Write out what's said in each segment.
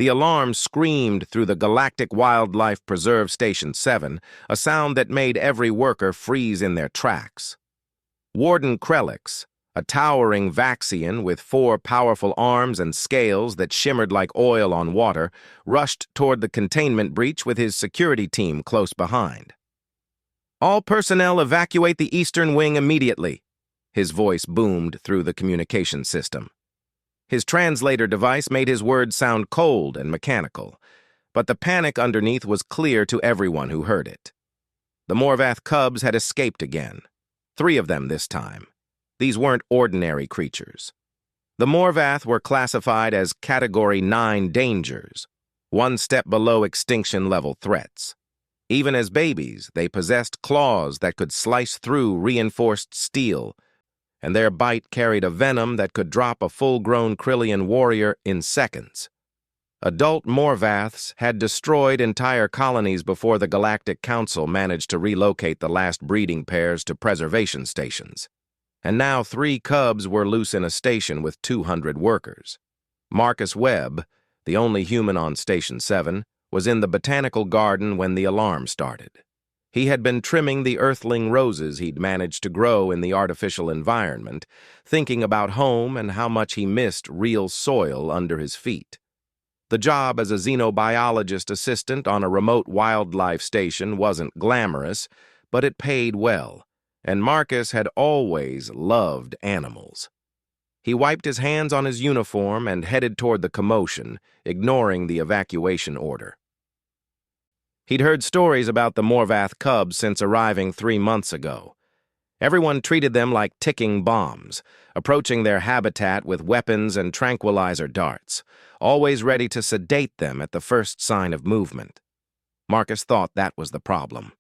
The alarm screamed through the Galactic Wildlife Preserve Station 7, a sound that made every worker freeze in their tracks. Warden Krelix, a towering Vaxian with 4 powerful arms and scales that shimmered like oil on water, rushed toward the containment breach with his security team close behind. "All personnel evacuate the eastern wing immediately," his voice boomed through the communication system. His translator device made his words sound cold and mechanical, but the panic underneath was clear to everyone who heard it. The Morvath cubs had escaped again. 3 of them this time. These weren't ordinary creatures. The Morvath were classified as Category 9 dangers, 1 step below extinction-level threats. Even as babies, they possessed claws that could slice through reinforced steel, and their bite carried a venom that could drop a full-grown Krillian warrior in seconds. Adult Morvaths had destroyed entire colonies before the Galactic Council managed to relocate the last breeding pairs to preservation stations. And now 3 cubs were loose in a station with 200 workers. Marcus Webb, the only human on Station 7, was in the botanical garden when the alarm started. He had been trimming the earthling roses he'd managed to grow in the artificial environment, thinking about home and how much he missed real soil under his feet. The job as a xenobiologist assistant on a remote wildlife station wasn't glamorous, but it paid well, and Marcus had always loved animals. He wiped his hands on his uniform and headed toward the commotion, ignoring the evacuation order. He'd heard stories about the Morvath cubs since arriving 3 months ago. Everyone treated them like ticking bombs, approaching their habitat with weapons and tranquilizer darts, always ready to sedate them at the first sign of movement. Marcus thought that was the problem.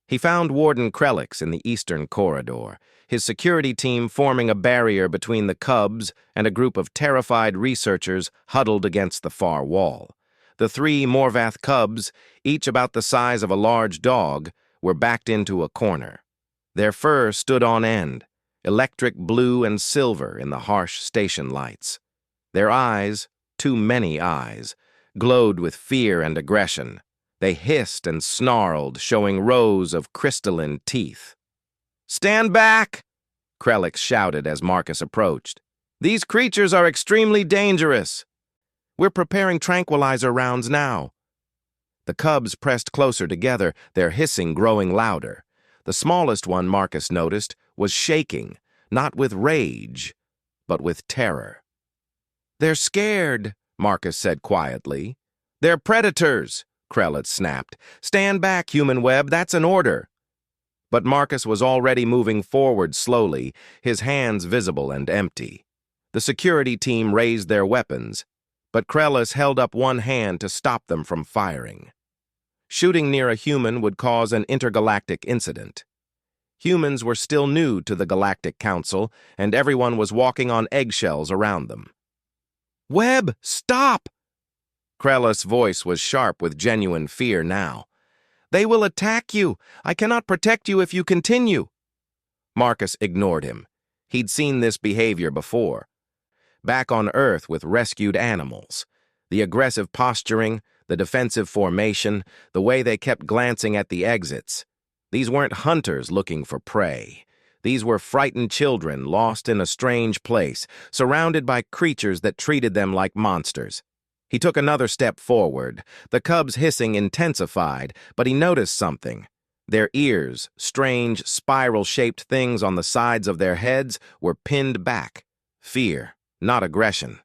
He found Warden Krelix in the eastern corridor, his security team forming a barrier between the cubs and a group of terrified researchers huddled against the far wall. The 3 Morvath cubs, each about the size of a large dog, were backed into a corner. Their fur stood on end, electric blue and silver in the harsh station lights. Their eyes, too many eyes, glowed with fear and aggression. They hissed and snarled, showing rows of crystalline teeth. "Stand back!" Krelix shouted as Marcus approached. "These creatures are extremely dangerous. We're preparing tranquilizer rounds now." The cubs pressed closer together, their hissing growing louder. The smallest one, Marcus noticed, was shaking, not with rage, but with terror. "They're scared," Marcus said quietly. "They're predators," Krelix snapped. "Stand back, Human Web, that's an order." But Marcus was already moving forward slowly, his hands visible and empty. The security team raised their weapons, but Krelix held up one hand to stop them from firing. Shooting near a human would cause an intergalactic incident. Humans were still new to the Galactic Council, and everyone was walking on eggshells around them. "Webb, stop!" Krelix's voice was sharp with genuine fear now. "They will attack you. I cannot protect you if you continue." Marcus ignored him. He'd seen this behavior before. Back on Earth with rescued animals. The aggressive posturing, the defensive formation, the way they kept glancing at the exits. These weren't hunters looking for prey. These were frightened children lost in a strange place, surrounded by creatures that treated them like monsters. He took another step forward. The cubs' hissing intensified, but he noticed something. Their ears, strange, spiral-shaped things on the sides of their heads, were pinned back. Fear, not aggression.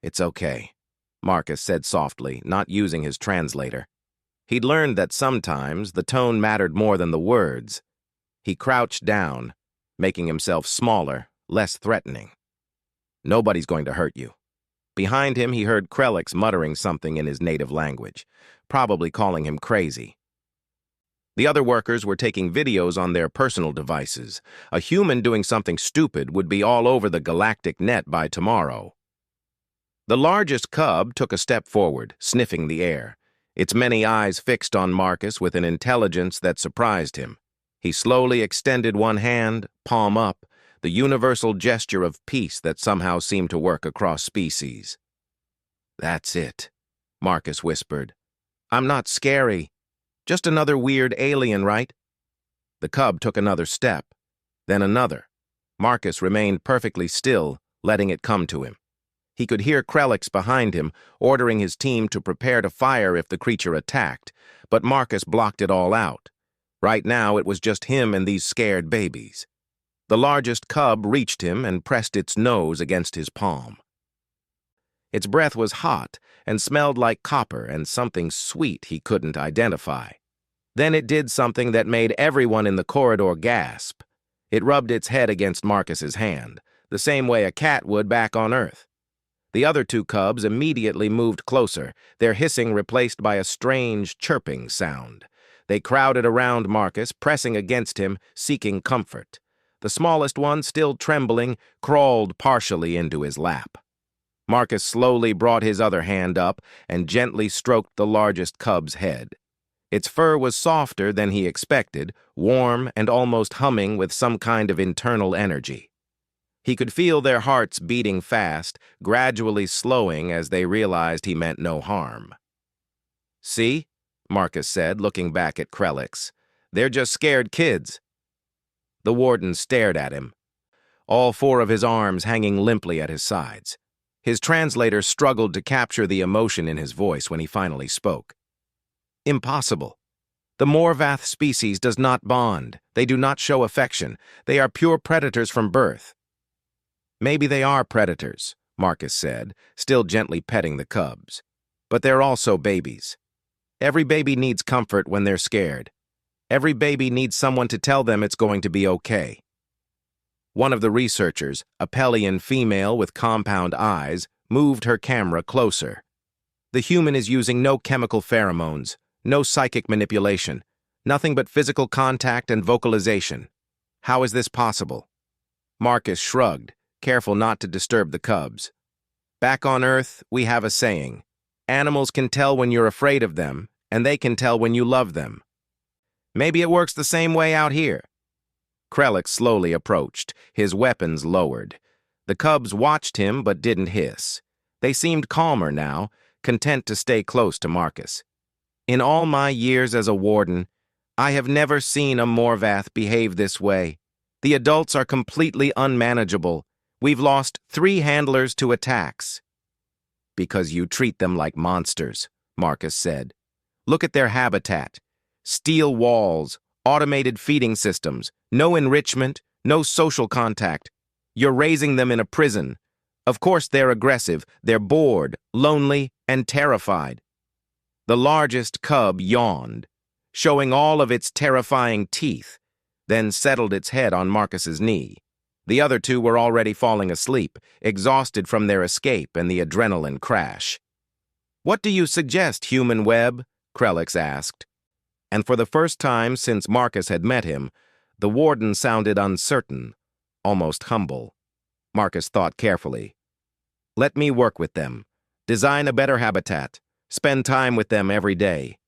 "It's okay," Marcus said softly, not using his translator. He'd learned that sometimes the tone mattered more than the words. He crouched down, making himself smaller, less threatening. "Nobody's going to hurt you." Behind him, he heard Krelix muttering something in his native language, probably calling him crazy. The other workers were taking videos on their personal devices. A human doing something stupid would be all over the galactic net by tomorrow. The largest cub took a step forward, sniffing the air, its many eyes fixed on Marcus with an intelligence that surprised him. He slowly extended one hand, palm up, the universal gesture of peace that somehow seemed to work across species. That's it, Marcus whispered. I'm not scary. Just another weird alien, right? The cub took another step, then another. Marcus remained perfectly still, letting it come to him. He could hear Krelix behind him, ordering his team to prepare to fire if the creature attacked, but Marcus blocked it all out. Right now, it was just him and these scared babies. The largest cub reached him and pressed its nose against his palm. Its breath was hot and smelled like copper and something sweet he couldn't identify. Then it did something that made everyone in the corridor gasp. It rubbed its head against Marcus's hand, the same way a cat would back on Earth. The other two cubs immediately moved closer, their hissing replaced by a strange chirping sound. They crowded around Marcus, pressing against him, seeking comfort. The smallest one, still trembling, crawled partially into his lap. Marcus slowly brought his other hand up and gently stroked the largest cub's head. Its fur was softer than he expected, warm and almost humming with some kind of internal energy. He could feel their hearts beating fast, gradually slowing as they realized he meant no harm. "See?" Marcus said, looking back at Krelix. "They're just scared kids." The warden stared at him, all four of his arms hanging limply at his sides. His translator struggled to capture the emotion in his voice when he finally spoke. "Impossible. The Morvath species does not bond. They do not show affection. They are pure predators from birth." "Maybe they are predators," Marcus said, still gently petting the cubs. "But they're also babies. Every baby needs comfort when they're scared. Every baby needs someone to tell them it's going to be okay." One of the researchers, a Pelian female with compound eyes, moved her camera closer. "The human is using no chemical pheromones, no psychic manipulation, nothing but physical contact and vocalization. How is this possible?" Marcus shrugged, careful not to disturb the cubs. "Back on Earth, we have a saying. Animals can tell when you're afraid of them, and they can tell when you love them. Maybe it works the same way out here." Krelix slowly approached, his weapons lowered. The cubs watched him but didn't hiss. They seemed calmer now, content to stay close to Marcus. "In all my years as a warden, I have never seen a Morvath behave this way. The adults are completely unmanageable. We've lost 3 handlers to attacks." "Because you treat them like monsters," Marcus said. "Look at their habitat. Steel walls, automated feeding systems, no enrichment, no social contact. You're raising them in a prison. Of course they're aggressive, they're bored, lonely, and terrified." The largest cub yawned, showing all of its terrifying teeth, then settled its head on Marcus's knee. The other two were already falling asleep, exhausted from their escape and the adrenaline crash. "What do you suggest, human web?" Krelix asked. And for the first time since Marcus had met him, the warden sounded uncertain, almost humble. Marcus thought carefully. "Let me work with them, design a better habitat, spend time with them every day.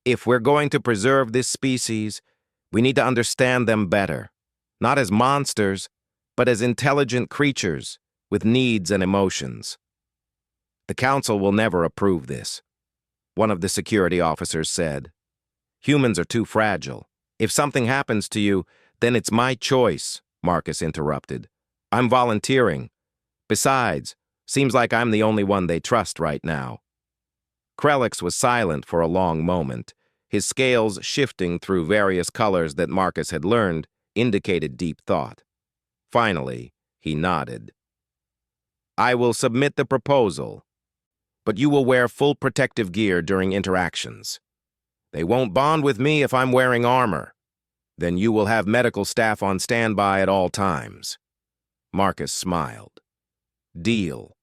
If we're going to preserve this species, we need to understand them better, not as monsters, but as intelligent creatures with needs and emotions." "The council will never approve this," one of the security officers said. "Humans are too fragile. If something happens to you, then it's my choice," Marcus interrupted. "I'm volunteering. Besides, seems like I'm the only one they trust right now." Krelix was silent for a long moment. His scales shifting through various colors that Marcus had learned indicated deep thought. Finally, he nodded. "I will submit the proposal, but you will wear full protective gear during interactions. They won't bond with me if I'm wearing armor. Then you will have medical staff on standby at all times." Marcus smiled. "Deal."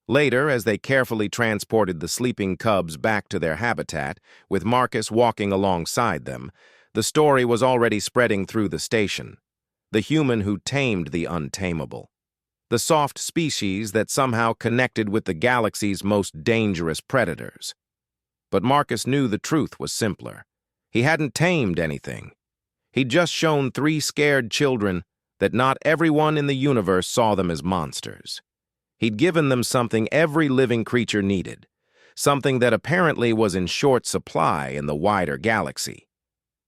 Later, as they carefully transported the sleeping cubs back to their habitat, with Marcus walking alongside them, the story was already spreading through the station. The human who tamed the untamable. The soft species that somehow connected with the galaxy's most dangerous predators. But Marcus knew the truth was simpler. He hadn't tamed anything. He'd just shown 3 scared children that not everyone in the universe saw them as monsters. He'd given them something every living creature needed, something that apparently was in short supply in the wider galaxy: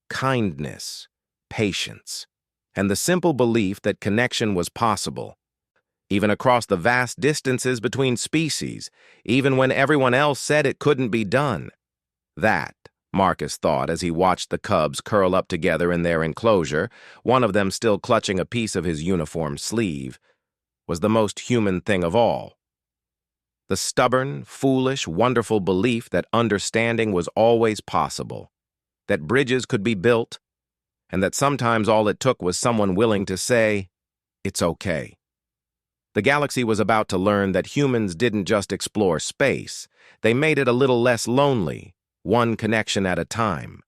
kindness, patience, and the simple belief that connection was possible, even across the vast distances between species, even when everyone else said it couldn't be done. That, Marcus thought as he watched the cubs curl up together in their enclosure, one of them still clutching a piece of his uniform sleeve, was the most human thing of all. The stubborn, foolish, wonderful belief that understanding was always possible, that bridges could be built, and that sometimes all it took was someone willing to say, "It's okay." The galaxy was about to learn that humans didn't just explore space, they made it a little less lonely, one connection at a time.